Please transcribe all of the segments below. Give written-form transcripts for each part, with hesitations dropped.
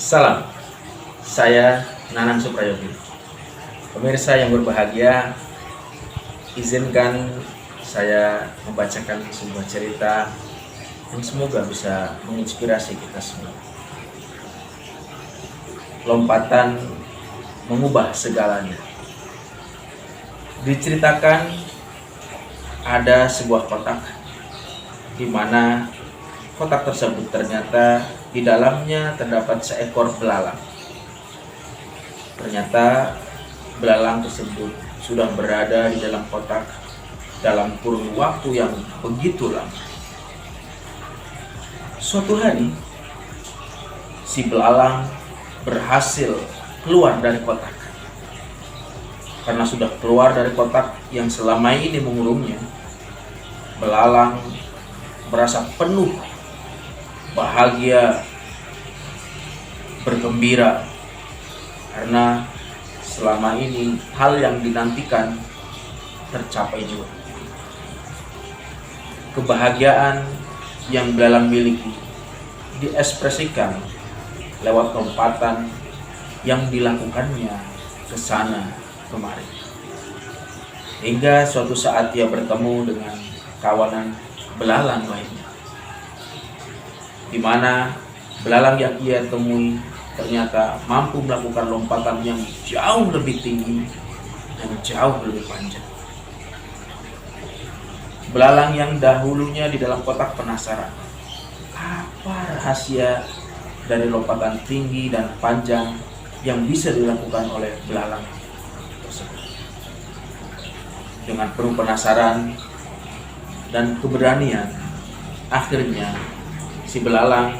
Salam, saya Nanang Suprayogi. Pemirsa yang berbahagia, izinkan saya membacakan sebuah cerita yang semoga bisa menginspirasi kita semua. Lompatan mengubah segalanya. Diceritakan ada sebuah kotak di mana kotak tersebut ternyata di dalamnya terdapat seekor belalang. Ternyata belalang tersebut sudah berada di dalam kotak dalam kurun waktu yang begitu lama. Suatu hari, si belalang berhasil keluar dari kotak. Karena sudah keluar dari kotak yang selama ini mengurungnya, belalang merasa penuh bahagia, bergembira, karena selama ini hal yang dinantikan tercapai juga. Kebahagiaan yang belalang miliki diekspresikan lewat lompatan yang dilakukannya ke sana kemari. Hingga suatu saat ia bertemu dengan kawanan belalang lainnya, di mana belalang yang ia temui ternyata mampu melakukan lompatan yang jauh lebih tinggi dan jauh lebih panjang. Belalang yang dahulunya di dalam kotak penasaran, apa rahasia dari lompatan tinggi dan panjang yang bisa dilakukan oleh belalang tersebut. Dengan penuh penasaran dan keberanian, akhirnya si belalang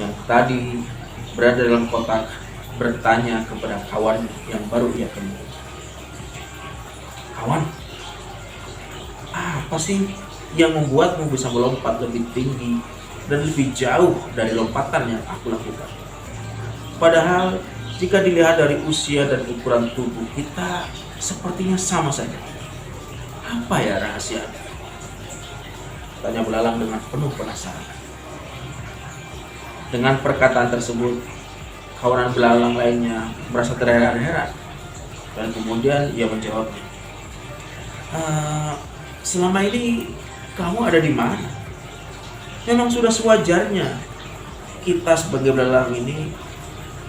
yang tadi berada dalam kotak bertanya kepada kawan yang baru ia temui. Kawan, apa sih yang membuatmu bisa melompat lebih tinggi dan lebih jauh dari lompatan yang aku lakukan? Padahal jika dilihat dari usia dan ukuran tubuh kita sepertinya sama saja. Apa ya rahasianya? Tanya belalang dengan penuh penasaran. Dengan perkataan tersebut, kawanan belalang lainnya merasa terheran-heran dan kemudian ia menjawab, selama ini kamu ada di mana? Memang sudah sewajarnya kita sebagai belalang ini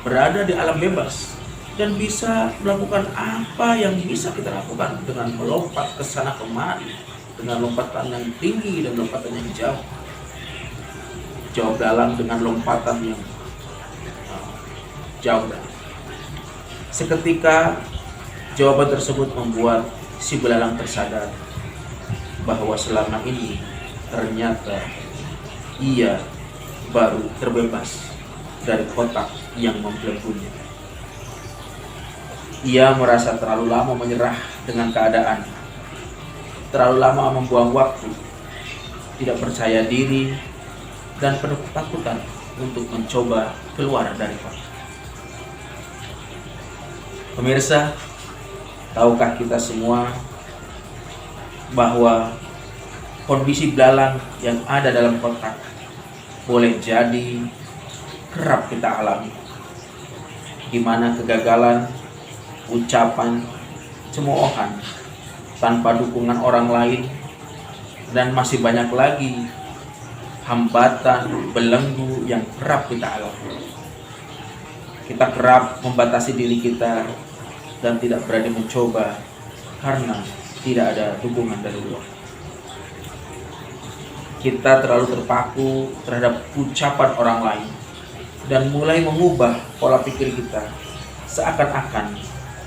berada di alam bebas dan bisa melakukan apa yang bisa kita lakukan dengan melompat ke sana kemari dengan lompatan yang tinggi dan lompatan yang jauh. Jawab belalang dengan lompatan yang jauh. Seketika jawaban tersebut membuat si belalang tersadar bahwa selama ini ternyata ia baru terbebas dari kotak yang membelenggunya. Ia merasa terlalu lama menyerah dengan keadaan, terlalu lama membuang waktu, tidak percaya diri, dan penuh ketakutan untuk mencoba keluar dari kotak. Pemirsa, tahukah kita semua bahwa kondisi belalang yang ada dalam kotak boleh jadi kerap kita alami, di mana kegagalan, ucapan, cemoohan tanpa dukungan orang lain, dan masih banyak lagi hambatan, belenggu yang kerap kita alami. Kita kerap membatasi diri kita dan tidak berani mencoba karena tidak ada dukungan dari luar. Kita terlalu terpaku terhadap ucapan orang lain dan mulai mengubah pola pikir kita seakan-akan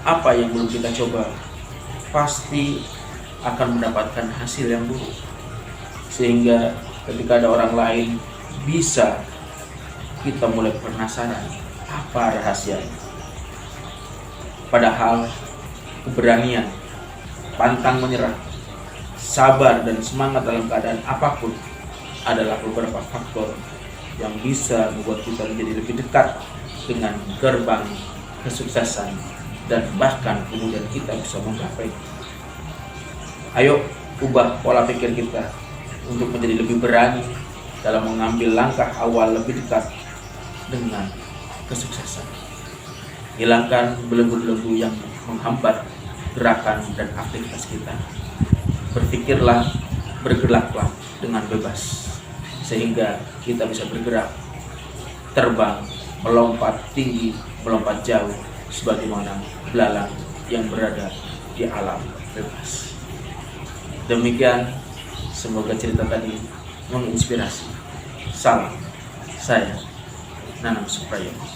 apa yang belum kita coba pasti akan mendapatkan hasil yang buruk. Sehingga ketika ada orang lain bisa kita mulai penasaran apa rahasianya. Padahal keberanian, pantang menyerah, sabar dan semangat dalam keadaan apapun adalah beberapa faktor yang bisa membuat kita menjadi lebih dekat dengan gerbang kesuksesan dan bahkan kemudian kita bisa menggapai. Ayo ubah pola pikir kita untuk menjadi lebih berani dalam mengambil langkah awal lebih dekat dengan kesuksesan. Hilangkan belenggu-belenggu yang menghambat gerakan dan aktivitas kita. Berpikirlah, bergeraklah dengan bebas, sehingga kita bisa bergerak, terbang, melompat tinggi, melompat jauh, sebagaimana belalang yang berada di alam bebas. Demikian, semoga cerita tadi menginspirasi. Salam, saya Nanang Suprayo.